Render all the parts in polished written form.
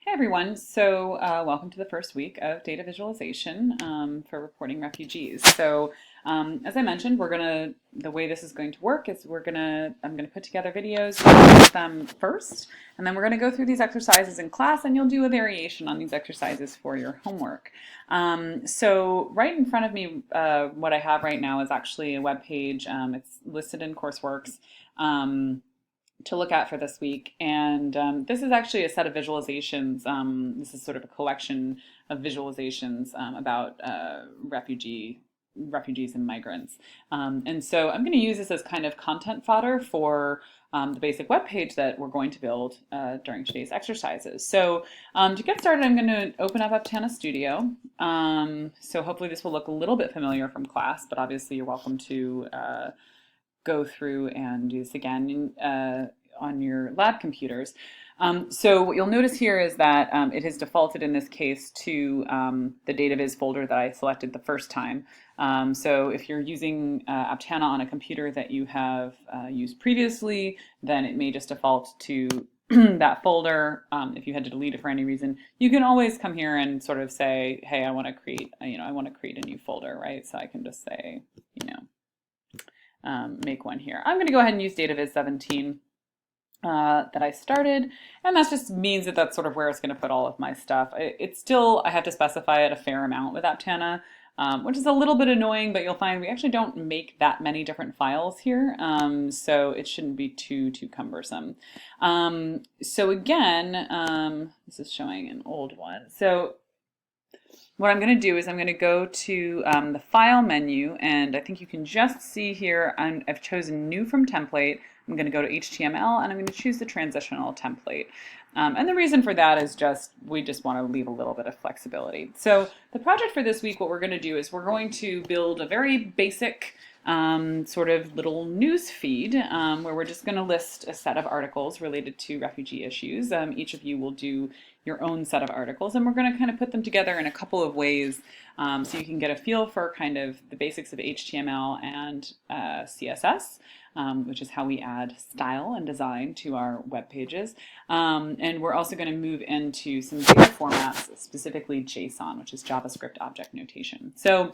Hey everyone, so welcome to the first week of data visualization for reporting refugees. As I mentioned, the way this is going to work is I'm gonna put together videos with them first, and then we're gonna go through these exercises in class, and you'll do a variation on these exercises for your homework. So right in front of me, what I have right now is actually a web page. It's listed in Courseworks. To look at for this week. And this is actually a set of visualizations. This is sort of a collection of visualizations about refugees and migrants. And so I'm going to use this as kind of content fodder for the basic web page that we're going to build during today's exercises. So to get started, I'm going to open up Aptana Studio. So hopefully this will look a little bit familiar from class, but obviously you're welcome to go through and do this again on your lab computers. So what you'll notice here is that it has defaulted in this case to the DataViz folder that I selected the first time. So if you're using Aptana on a computer that you have used previously, then it may just default to that folder. If you had to delete it for any reason, you can always come here and sort of say, hey, I want to create a new folder, right? So I can just say, make one here. I'm going to go ahead and use DataViz 17 that I started, and that just means that that's sort of where it's going to put all of my stuff. It's still, I have to specify it a fair amount with Aptana, which is a little bit annoying, but you'll find we actually don't make that many different files here, so it shouldn't be too cumbersome. So again, this is showing an old one. So what I'm going to do is I'm going to go to the File menu, and I think you can just see here I've chosen New from Template. I'm going to go to HTML, and I'm going to choose the transitional template. And the reason for that is we just want to leave a little bit of flexibility. So the project for this week, what we're going to do is we're going to build a very basic sort of little news feed where we're just going to list a set of articles related to refugee issues. Each of you will do your own set of articles, and we're going to kind of put them together in a couple of ways so you can get a feel for kind of the basics of HTML and CSS, which is how we add style and design to our web pages. And we're also going to move into some data formats, specifically JSON, which is JavaScript Object Notation. So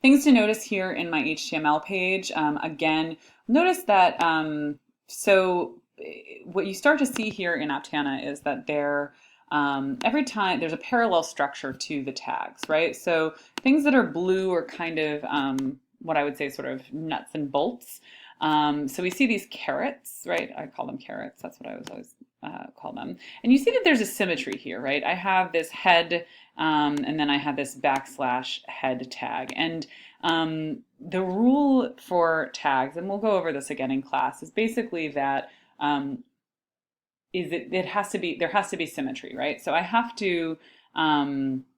things to notice here in my HTML page, again, notice that, so what you start to see here in Aptana is that every time there's a parallel structure to the tags, right? So things that are blue are kind of what I would say sort of nuts and bolts. So we see these carrots, right? I call them carrots. That's what I was always call them. And you see that there's a symmetry here, right? I have this head and then I have this \head tag. And the rule for tags, and we'll go over this again in class, is basically that there has to be symmetry, right? So I have to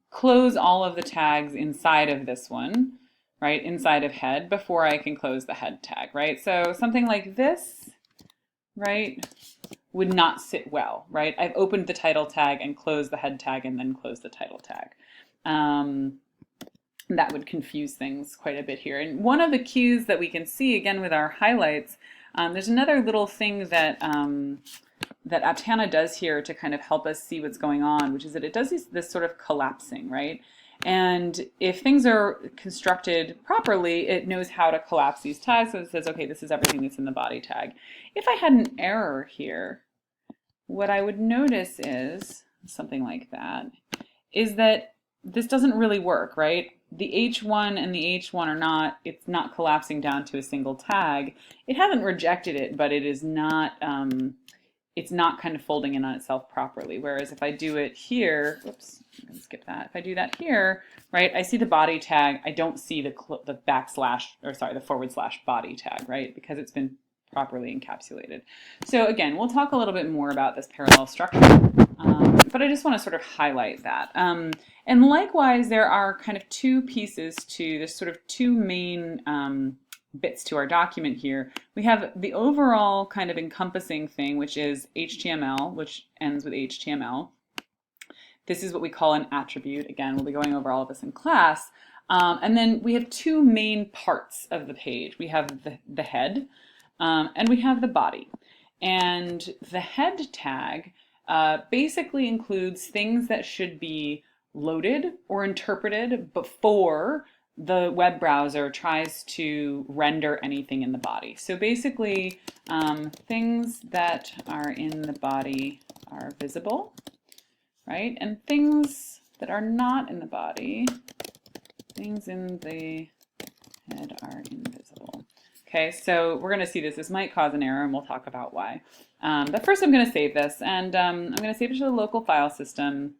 close all of the tags inside of this one, right, inside of head, before I can close the head tag, right? So something like this, right, would not sit well, right? I've opened the title tag and closed the head tag and then closed the title tag. That would confuse things quite a bit here. And one of the cues that we can see, again, with our highlights, there's another little thing that that Aptana does here to kind of help us see what's going on, which is that it does this sort of collapsing, right? And if things are constructed properly, it knows how to collapse these tags. So it says, okay, this is everything that's in the body tag. If I had an error here, what I would notice is something like that, is that this doesn't really work, right? The H1 and the H1 are not, it's not collapsing down to a single tag. It hasn't rejected it, but it is not, it's not kind of folding in on itself properly. Whereas if I do it here, whoops, I'm going to skip that. If I do that here, right, I see the body tag. I don't see the / body tag, right, because it's been properly encapsulated. So again, we'll talk a little bit more about this parallel structure, but I just want to sort of highlight that. And likewise, there are kind of two pieces to this, sort of two main bits to our document here. We have the overall kind of encompassing thing, which is HTML, which ends with HTML. This is what we call an attribute. Again, we'll be going over all of this in class. And then we have two main parts of the page. We have the head and we have the body. And the head tag basically includes things that should be loaded or interpreted before the web browser tries to render anything in the body. So basically, things that are in the body are visible, right? And things that are not in the body, things in the head are invisible. Okay, so we're going to see this. This might cause an error, and we'll talk about why. But first I'm going to save this, and I'm going to save it to the local file system,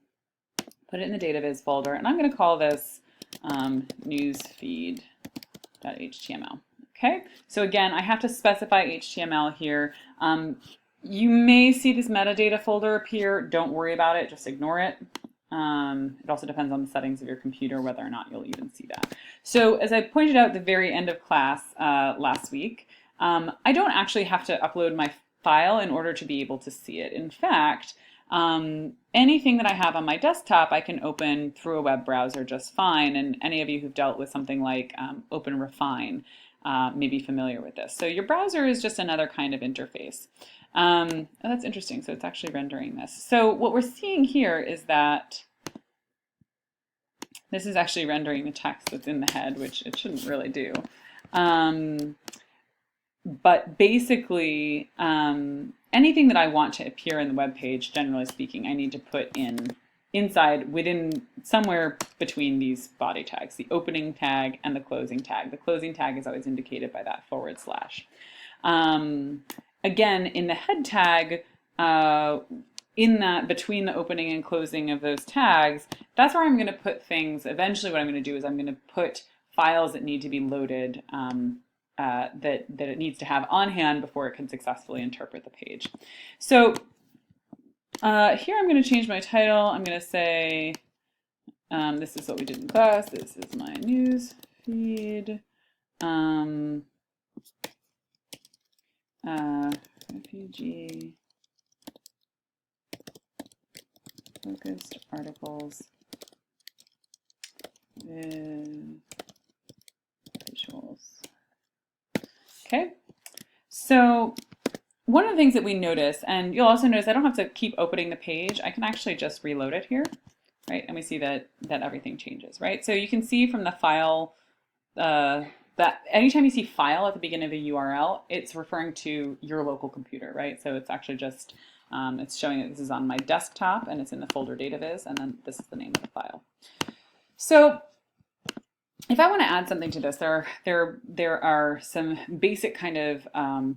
put it in the DataViz folder, and I'm going to call this newsfeed.html. Okay, so again, I have to specify HTML here. You may see this metadata folder appear. Don't worry about it, just ignore it. It also depends on the settings of your computer whether or not you'll even see that. So as I pointed out at the very end of class last week, I don't actually have to upload my file in order to be able to see it. In fact, anything that I have on my desktop I can open through a web browser just fine, and any of you who've dealt with something like OpenRefine may be familiar with this. So your browser is just another kind of interface. Oh, that's interesting. So it's actually rendering this. So what we're seeing here is that this is actually rendering the text that's in the head, which it shouldn't really do. But basically, anything that I want to appear in the web page, generally speaking, I need to put within somewhere between these body tags, the opening tag and the closing tag. The closing tag is always indicated by that /. Again, in the head tag, in that between the opening and closing of those tags, that's where I'm going to put things. Eventually what I'm going to do is I'm going to put files that need to be loaded that it needs to have on hand before it can successfully interpret the page. So here I'm going to change my title. I'm going to say, this is what we did in class. This is my news feed. Refugee focused articles with visuals. Okay, so one of the things that we notice, and you'll also notice I don't have to keep opening the page. I can actually just reload it here, right? And we see that everything changes, right? So you can see from the file that anytime you see file at the beginning of a URL, it's referring to your local computer, right? So it's actually just, it's showing that this is on my desktop and it's in the folder DataViz, and then this is the name of the file. So if I want to add something to this, there are some basic kind of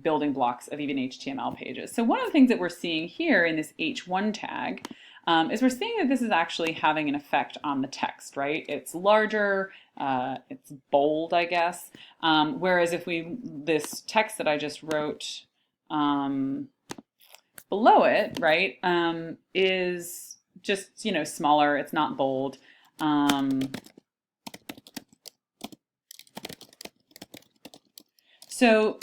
building blocks of even HTML pages. So one of the things that we're seeing here in this H1 tag is we're seeing that this is actually having an effect on the text, right? It's larger, it's bold, I guess. Whereas if this text that I just wrote below it, right, is just, smaller, it's not bold. So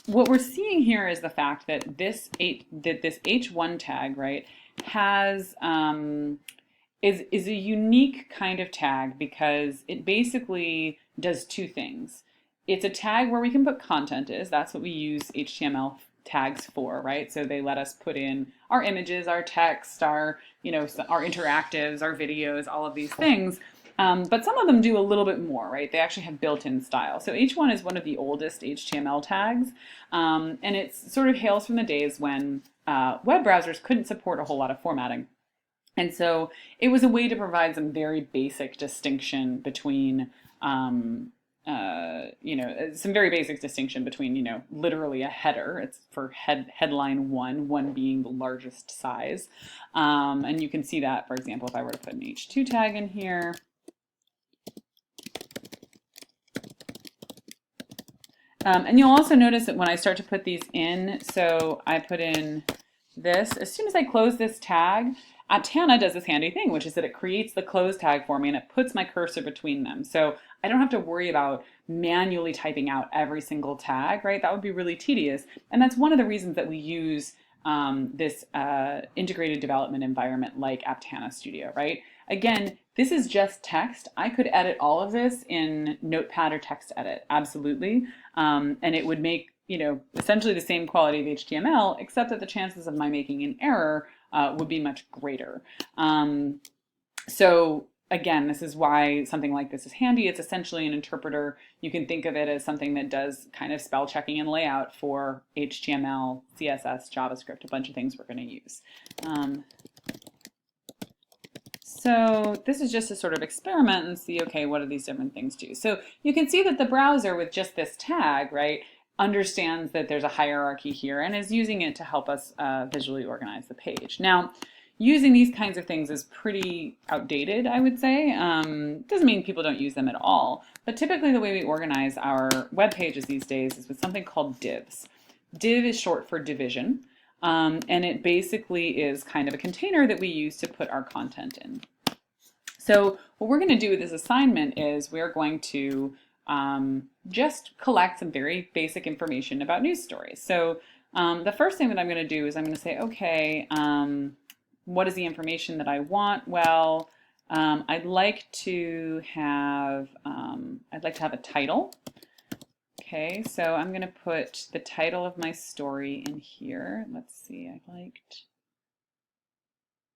what we're seeing here is the fact that this H1 tag, right, has is a unique kind of tag because it basically does two things. It's a tag where we can put content is. That's what we use HTML tags for, right? So they let us put in our images, our text, our interactives, our videos, all of these things. But some of them do a little bit more, right? They actually have built-in style. So H1 is one of the oldest HTML tags, and it sort of hails from the days when web browsers couldn't support a whole lot of formatting. And so it was a way to provide some very basic distinction between, some very basic distinction between, literally a header. It's for headline one being the largest size. And you can see that, for example, if I were to put an H2 tag in here, and you'll also notice that when I start to put these in, so I put in this, as soon as I close this tag, Aptana does this handy thing, which is that it creates the close tag for me and it puts my cursor between them. So I don't have to worry about manually typing out every single tag, right? That would be really tedious. And that's one of the reasons that we use this integrated development environment like Aptana Studio, right? Again, this is just text. I could edit all of this in Notepad or TextEdit, absolutely. And it would make, essentially the same quality of HTML, except that the chances of my making an error would be much greater. So again, this is why something like this is handy. It's essentially an interpreter. You can think of it as something that does kind of spell checking and layout for HTML, CSS, JavaScript, a bunch of things we're going to use. So this is just a sort of experiment and see, okay, what do these different things do? So you can see that the browser with just this tag, right, understands that there's a hierarchy here and is using it to help us visually organize the page. Now, using these kinds of things is pretty outdated, I would say. Doesn't mean people don't use them at all, but typically the way we organize our web pages these days is with something called divs. Div is short for division, and it basically is kind of a container that we use to put our content in. So what we're going to do with this assignment is we're going to just collect some very basic information about news stories. So the first thing that I'm going to do is I'm going to say, okay, what is the information that I want? Well, I'd like to have a title. Okay, so I'm going to put the title of my story in here. Let's see,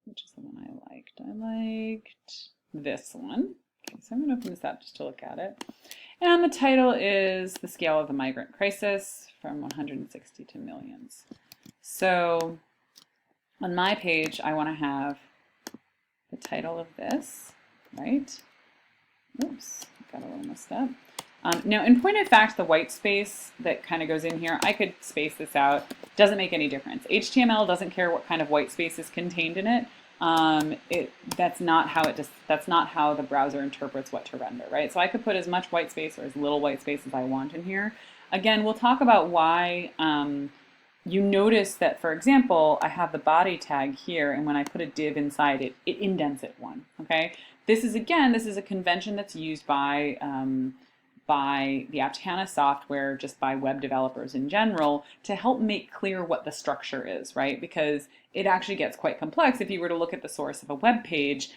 which is the one I liked? I liked this one. Okay, so I'm going to open this up just to look at it. And the title is The Scale of the Migrant Crisis from 160 to Millions. So on my page, I want to have the title of this, right? Oops, got a little messed up. Now, in point of fact, the white space that kind of goes in here, I could space this out. Doesn't make any difference. HTML doesn't care what kind of white space is contained in it. That's not how the browser interprets what to render, right? So I could put as much white space or as little white space as I want in here. Again, we'll talk about why you notice that, for example, I have the body tag here, and when I put a div inside it, it indents it one, okay? This is a convention that's used by the Aptana software, just by web developers in general, to help make clear what the structure is, right? Because it actually gets quite complex. If you were to look at the source of a web page,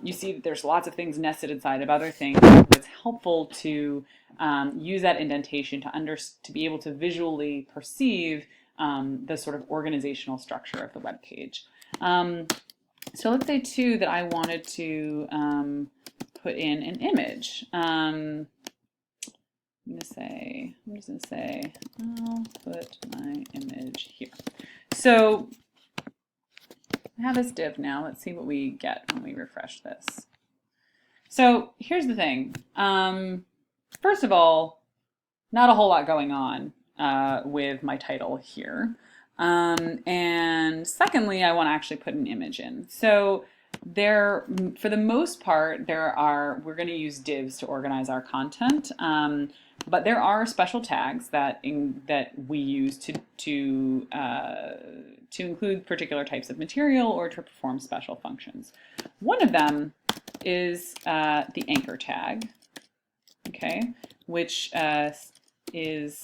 you see that there's lots of things nested inside of other things. It's helpful to use that indentation to be able to visually perceive the sort of organizational structure of the web page. So let's say too that I wanted to put in an image. I'm just gonna say, I'll put my image here. So I have this div now. Let's see what we get when we refresh this. So here's the thing. First of all, not a whole lot going on with my title here. And secondly, I want to actually put an image in. So for the most part, we're going to use divs to organize our content. But there are special tags that we use to include particular types of material or to perform special functions. One of them is the anchor tag, okay, which is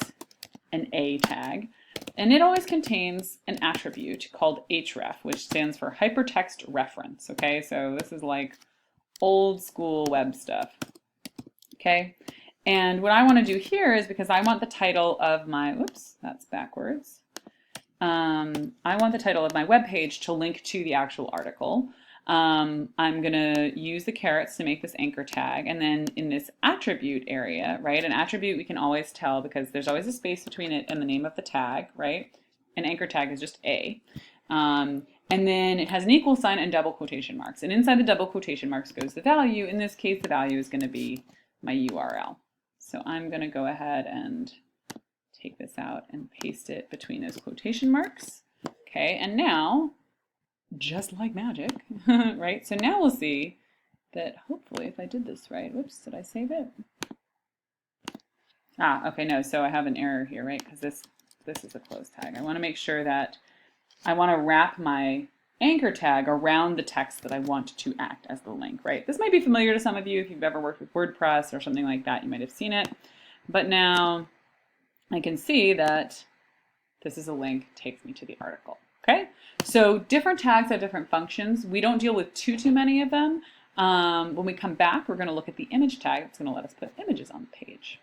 an A tag. And it always contains an attribute called href, which stands for hypertext reference, okay? So this is like old school web stuff, okay? And what I want to do here is, because I want the title of my, whoops, that's backwards. I want the title of my web page to link to the actual article. I'm going to use the carets to make this anchor tag. And then in this attribute area, right, an attribute we can always tell because there's always a space between it and the name of the tag, right? An anchor tag is just A. And then it has an equal sign and double quotation marks. And inside the double quotation marks goes the value. In this case, the value is going to be my URL. So I'm going to go ahead and take this out and paste it between those quotation marks. Okay, and now, just like magic, right? So now we'll see that hopefully if I did this right, whoops, did I save it? Okay, no, so I have an error here, right? Because this is a close tag. I want to make sure that I want to wrap my anchor tag around the text that I want to act as the link, right? This might be familiar to some of you if you've ever worked with WordPress or something like that. You might have seen it. But now I can see that this is a link, takes me to the article. Okay, so different tags have different functions. We don't deal with too many of them. When we come back, we're going to look at the image tag. It's going to let us put images on the page.